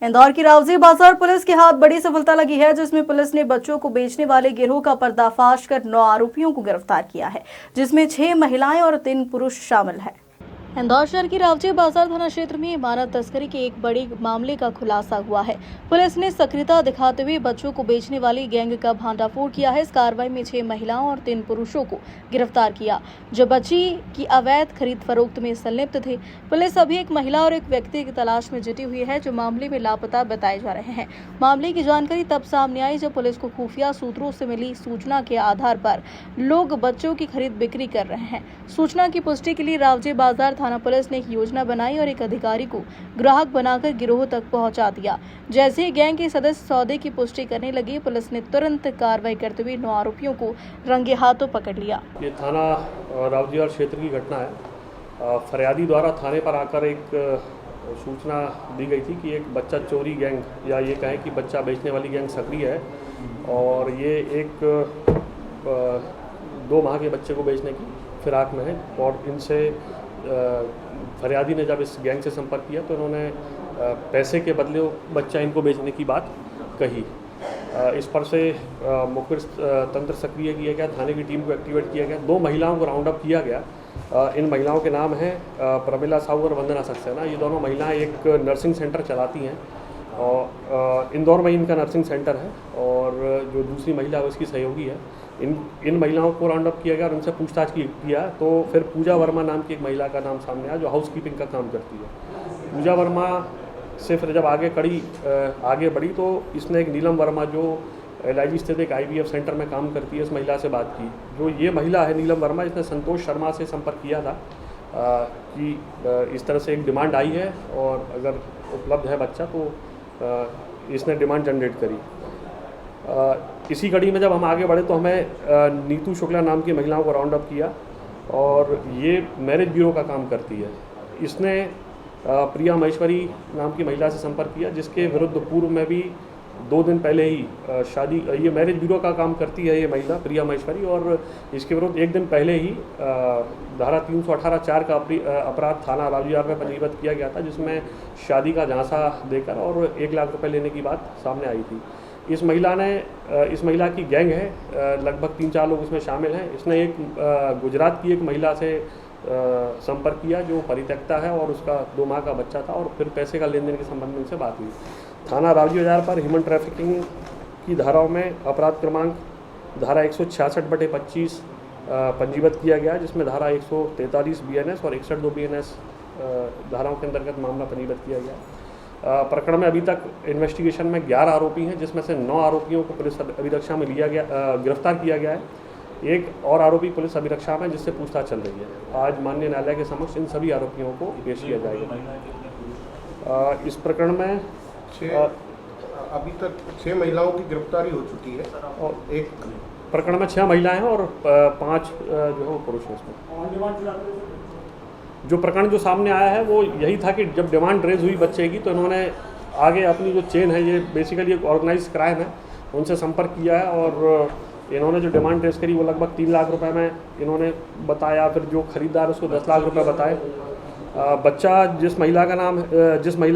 इंदौर की रावजी बाजार पुलिस के हाथ बड़ी सफलता लगी है, जिसमें पुलिस ने बच्चों को बेचने वाले गिरोह का पर्दाफाश कर 9 आरोपियों को गिरफ्तार किया है, जिसमें 6 महिलाएं और 3 पुरुष शामिल हैं। इंदौर शहर की रावजी बाजार थाना क्षेत्र में मानव तस्करी के एक बड़े मामले का खुलासा हुआ है। पुलिस ने सक्रियता दिखाते हुए बच्चों को बेचने वाली गैंग का भांडाफोड़ किया है। इस कार्रवाई में 6 महिलाओं और 3 पुरुषों को गिरफ्तार किया, जो बच्ची की अवैध खरीद फरोख्त में संलिप्त थे। पुलिस अभी एक महिला और एक व्यक्ति की तलाश में जुटी हुई है, जो मामले में लापता बताए जा रहे हैं। मामले की जानकारी तब सामने आई जब पुलिस को खुफिया सूत्रों से मिली सूचना के आधार पर लोग बच्चों की खरीद बिक्री कर रहे हैं। सूचना की पुष्टि के लिए रावजी बाजार थाना पुलिस ने एक योजना बनाई और एक अधिकारी को ग्राहक बनाकर गिरोह तक पहुंचा दिया। जैसे ही गैंग के सदस्य सौदे की पुष्टि करने लगे, पुलिस ने तुरंत कार्रवाई करते हुए 9 आरोपियों को रंगे हाथों पकड़ लिया। ये थाना रावजी बाजार क्षेत्र की घटना है। फरियादी द्वारा थाने पर आकर एक सूचना दी गई थी कि एक बच्चा चोरी गैंग या ये कहें कि बच्चा बेचने वाली गैंग सक्रिय है और ये एक 2 माह के बच्चे को बेचने की फिराक में है। और इनसे फरियादी ने जब इस गैंग से संपर्क किया तो इन्होंने पैसे के बदले बच्चा इनको बेचने की बात कही। इस पर से मुखबिर तंत्र सक्रिय किया गया, थाने की टीम को एक्टिवेट किया गया, 2 महिलाओं को राउंड अप किया गया। इन महिलाओं के नाम हैं प्रमिला साहू और वंदना सक्सेना। ये दोनों महिलाएं एक नर्सिंग सेंटर चलाती हैं और इंदौर में इनका नर्सिंग सेंटर है और जो दूसरी महिला है उसकी सहयोगी है। इन महिलाओं को राउंड अप किया गया और उनसे पूछताछ किया तो फिर पूजा वर्मा नाम की एक महिला का नाम सामने आया, जो हाउसकीपिंग का काम करती है। पूजा वर्मा से फिर जब आगे बढ़ी तो इसने एक नीलम वर्मा, जो LIG स्थित एक IVF सेंटर में काम करती है, इस महिला से बात की। जो ये महिला है नीलम वर्मा, इसने संतोष शर्मा से संपर्क किया था कि इस तरह से एक डिमांड आई है और अगर उपलब्ध है बच्चा तो इसने डिमांड जनरेट करी। इसी कड़ी में जब हम आगे बढ़े तो हमें नीतू शुक्ला नाम की महिलाओं को राउंड अप किया और ये मैरिज ब्यूरो का काम करती है। इसने प्रिया महेश्वरी नाम की महिला से संपर्क किया, जिसके विरुद्ध पूर्व में भी 2 दिन पहले ही शादी, ये मैरिज ब्यूरो का काम करती है ये महिला प्रिया महेश्वरी, और इसके विरुद्ध 1 दिन पहले ही धारा 318(4) का अपराध थाना रावजी बाजार में पंजीबद्ध किया गया था, जिसमें शादी का झांसा देकर और 1 लाख रुपए लेने की बात सामने आई थी। इस महिला की गैंग है, लगभग 3-4 लोग इसमें शामिल हैं। इसने एक गुजरात की एक महिला से संपर्क किया जो परित्यक्ता है और उसका 2 माह का बच्चा था, और फिर पैसे का लेन देन के संबंध में उनसे बात हुई। थाना रावजी बाजार पर ह्यूमन ट्रैफिकिंग की धाराओं में अपराध क्रमांक धारा 166/25 पंजीबद्ध किया गया, जिसमें धारा 143 BNS और 61(2) BNS धाराओं के अंतर्गत मामला पंजीबद्ध किया गया। प्रकरण में अभी तक इन्वेस्टिगेशन में 11 आरोपी हैं, जिसमें से 9 आरोपियों को पुलिस अभिरक्षा में गिरफ्तार किया गया है। एक और आरोपी पुलिस अभिरक्षा में, जिससे पूछताछ चल रही है। आज माननीय न्यायालय के समक्ष इन सभी आरोपियों को पेश किया जाएगा। इस प्रकरण में अभी तक 6 महिलाओं की गिरफ्तारी हो चुकी है और एक प्रकरण में 6 महिलाएं हैं और 5 जो है वो पुरुष हैं। इसमें जो प्रकरण जो सामने आया है वो यही था कि जब डिमांड रेज हुई बच्चे की तो इन्होंने आगे अपनी जो चेन है, ये बेसिकली एक ऑर्गेनाइज क्राइम है, उनसे संपर्क किया है और इन्होंने जो डिमांड रेज करी वो लगभग 3 लाख रुपए में इन्होंने बताया। फिर जो खरीदार उसको 10 लाख रुपए बताए। बच्चा जिस महिला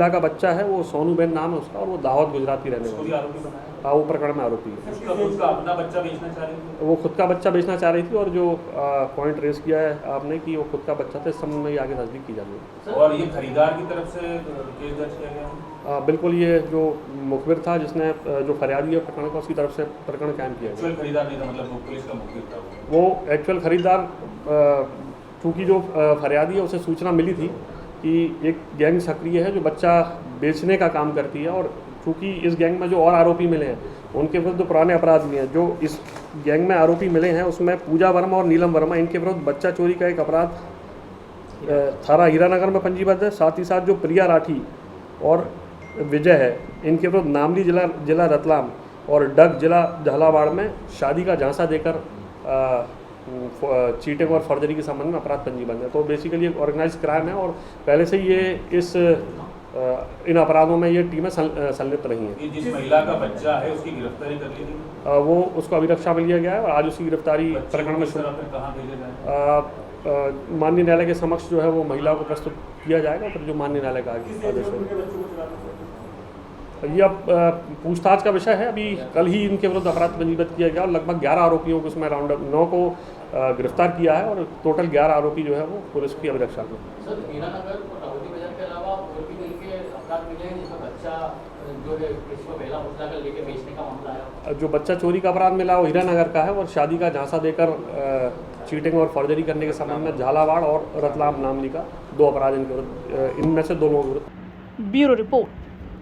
का बच्चा है वो सोनू बेन नाम है उसका, और वो दाहोद गुजरात की रहने वाली है। हाँ, वो प्रकरण में आरोपी है। अपना बच्चा बेचना चाह रही थी, वो खुद का बच्चा बेचना चाह रही थी, और जो पॉइंट रेज किया है आपने कि वो खुद का बच्चा था, इस संबंध में आगे तस्दीक की जा रही है। और ये खरीदार की तरफ से केस दर्ज किया गया? बिल्कुल, ये जो मुखबिर था, जिसने जो फरियादी है प्रकरण का, उसकी तरफ से प्रकरण कायम किया गया। खरीदार नहीं था, मतलब पुलिस का मुखबिर था वो एक्चुअल खरीदार। चूँकि जो फरियादी है उसे सूचना मिली थी कि एक गैंग सक्रिय है जो बच्चा बेचने का काम करती है, और चूँकि इस गैंग में जो और आरोपी मिले हैं उनके विरुद्ध पुराने अपराध भी हैं। जो इस गैंग में आरोपी मिले हैं उसमें पूजा वर्मा और नीलम वर्मा, इनके विरुद्ध बच्चा चोरी का एक अपराध थाना हीरानगर में पंजीबद्ध है। साथ ही साथ जो प्रिया राठी और विजय है, इनके विरुद्ध नामली जिला रतलाम और डग जिला झालावाड़ में शादी का झांसा देकर चीटिंग और फर्जरी के संबंध में अपराध पंजीबद्ध है। तो बेसिकली एक ऑर्गेनाइज क्राइम है और पहले से ये इन अपराधों में ये टीमें संलिप्त रही हैं। जिस महिला का बच्चा है उसकी गिरफ्तारी कर ली थी? वो उसको अभिरक्षा में लिया गया है और आज उसकी गिरफ्तारी प्रकरण में कहाँ भेजे जाए? माननीय न्यायालय के समक्ष जो है वो महिला को प्रस्तुत किया जाएगा, फिर जो माननीय न्यायालय का आदेश होगा। ये अब पूछताछ का विषय है। अभी कल ही इनके विरुद्ध अपराध पंजीबद्ध किया गया और लगभग 11 आरोपियों को उसमें राउंड 9 को गिरफ्तार किया है और टोटल 11 आरोपी जो है वो पुलिस की अभिरक्षा में। सर, हीरानगर और रावटी बाजार के अलावा और भी मिलके अपराध मिले हैं जिसमें बच्चा जो है इसको महिला मुद्दा कर लेके बेचने का मामला है। जो बच्चा चोरी का अपराध मिला वो हीरानगर का है और शादी का झांसा देकर चीटिंग और फर्जरी करने के संबंध में झालावाड़ और रतलाम नामनी का 2 अपराध इनके विरुद्ध, इनमें से 2 लोगों के विरुद्ध। Bureau report.